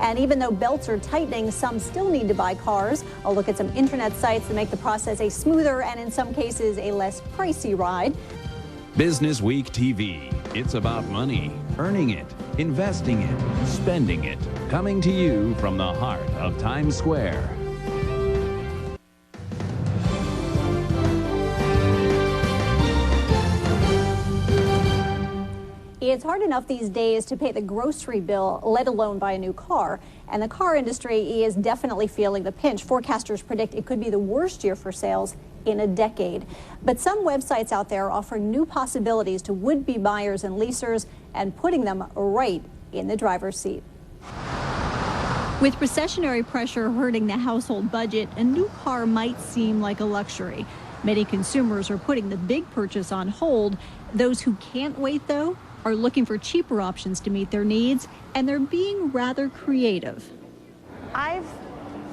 And even though belts are tightening, some still need to buy cars. I'll look at some internet sites that make the process a smoother and in some cases a less pricey ride. BusinessWeek TV. It's about money, earning it, investing it, spending it. Coming to you from the heart of Times Square. It's hard enough these days to pay the grocery bill, let alone buy a new car. And the car industry is definitely feeling the pinch. Forecasters predict it could be the worst year for sales in a decade. But some websites out there are offering new possibilities to would-be buyers and leasers and putting them right in the driver's seat. With recessionary pressure hurting the household budget, a new car might seem like a luxury. Many consumers are putting the big purchase on hold. Those who can't wait, though, are looking for cheaper options to meet their needs, and they're being rather creative. I've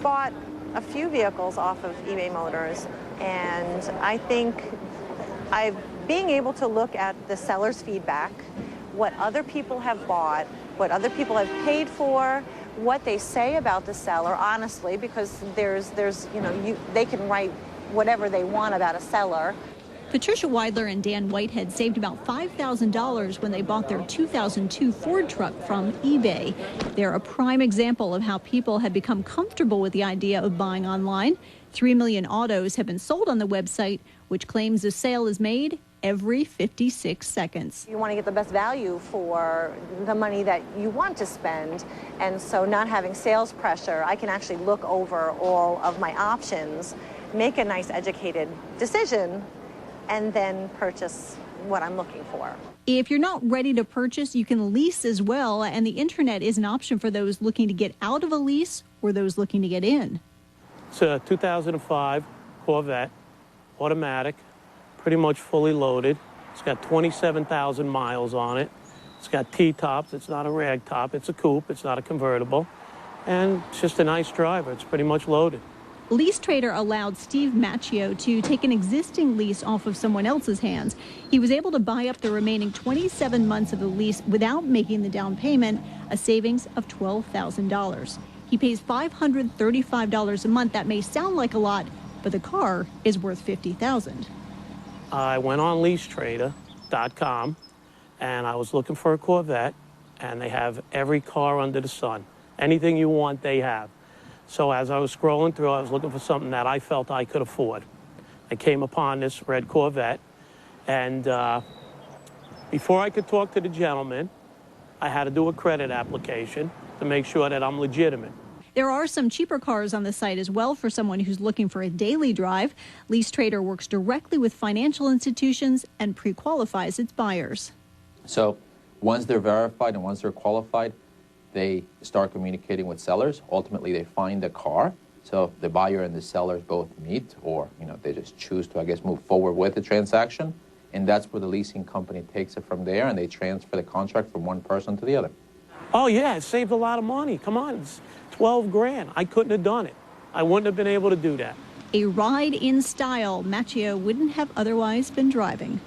bought a few vehicles off of eBay Motors, and I think being able to look at the seller's feedback, what other people have bought, what other people have paid for, what they say about the seller, honestly, because they can write whatever they want about a seller. Patricia Weidler and Dan Whitehead saved about $5,000 when they bought their 2002 Ford truck from eBay. They're a prime example of how people have become comfortable with the idea of buying online. 3 million autos have been sold on the website, which claims a sale is made every 56 seconds. You want to get the best value for the money that you want to spend, and so not having sales pressure, I can actually look over all of my options, make a nice educated decision, and then purchase what I'm looking for. If you're not ready to purchase, you can lease as well, and the internet is an option for those looking to get out of a lease or those looking to get in. It's a 2005 Corvette, automatic, pretty much fully loaded. It's got 27,000 miles on it. It's got T-tops. It's not a rag top. It's a coupe. It's not a convertible. And it's just a nice driver. It's pretty much loaded. Lease Trader allowed Steve Macchio to take an existing lease off of someone else's hands. He was able to buy up the remaining 27 months of the lease without making the down payment, a savings of $12,000. He pays $535 a month. That may sound like a lot, but the car is worth $50,000. I went on leasetrader.com and I was looking for a Corvette, and they have every car under the sun. Anything you want, they have. So as I was scrolling through, I was looking for something that I felt I could afford. I came upon this red Corvette, and before I could talk to the gentleman, I had to do a credit application to make sure that I'm legitimate. There are some cheaper cars on the site as well for someone who's looking for a daily drive. Lease Trader works directly with financial institutions and pre-qualifies its buyers. So once they're verified and once they're qualified, they start communicating with sellers. Ultimately, they find the car. So the buyer and the sellers both meet, or they just choose to, I guess, move forward with the transaction. And that's where the leasing company takes it from there, and they transfer the contract from one person to the other. Oh, yeah, it saved a lot of money. Come on, it's 12 grand. I couldn't have done it. I wouldn't have been able to do that. A ride in style Macchio wouldn't have otherwise been driving.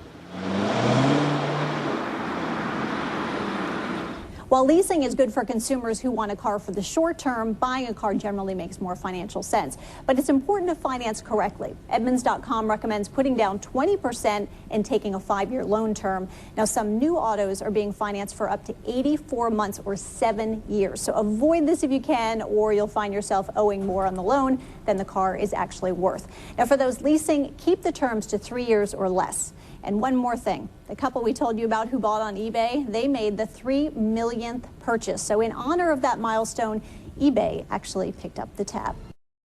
While leasing is good for consumers who want a car for the short term, buying a car generally makes more financial sense. But it's important to finance correctly. Edmunds.com recommends putting down 20% and taking a 5-year loan term. Now, some new autos are being financed for up to 84 months or 7 years. So avoid this if you can, or you'll find yourself owing more on the loan than the car is actually worth. Now, for those leasing, keep the terms to 3 years or less. And one more thing, the couple we told you about who bought on eBay, they made the 3 millionth purchase. So in honor of that milestone, eBay actually picked up the tab.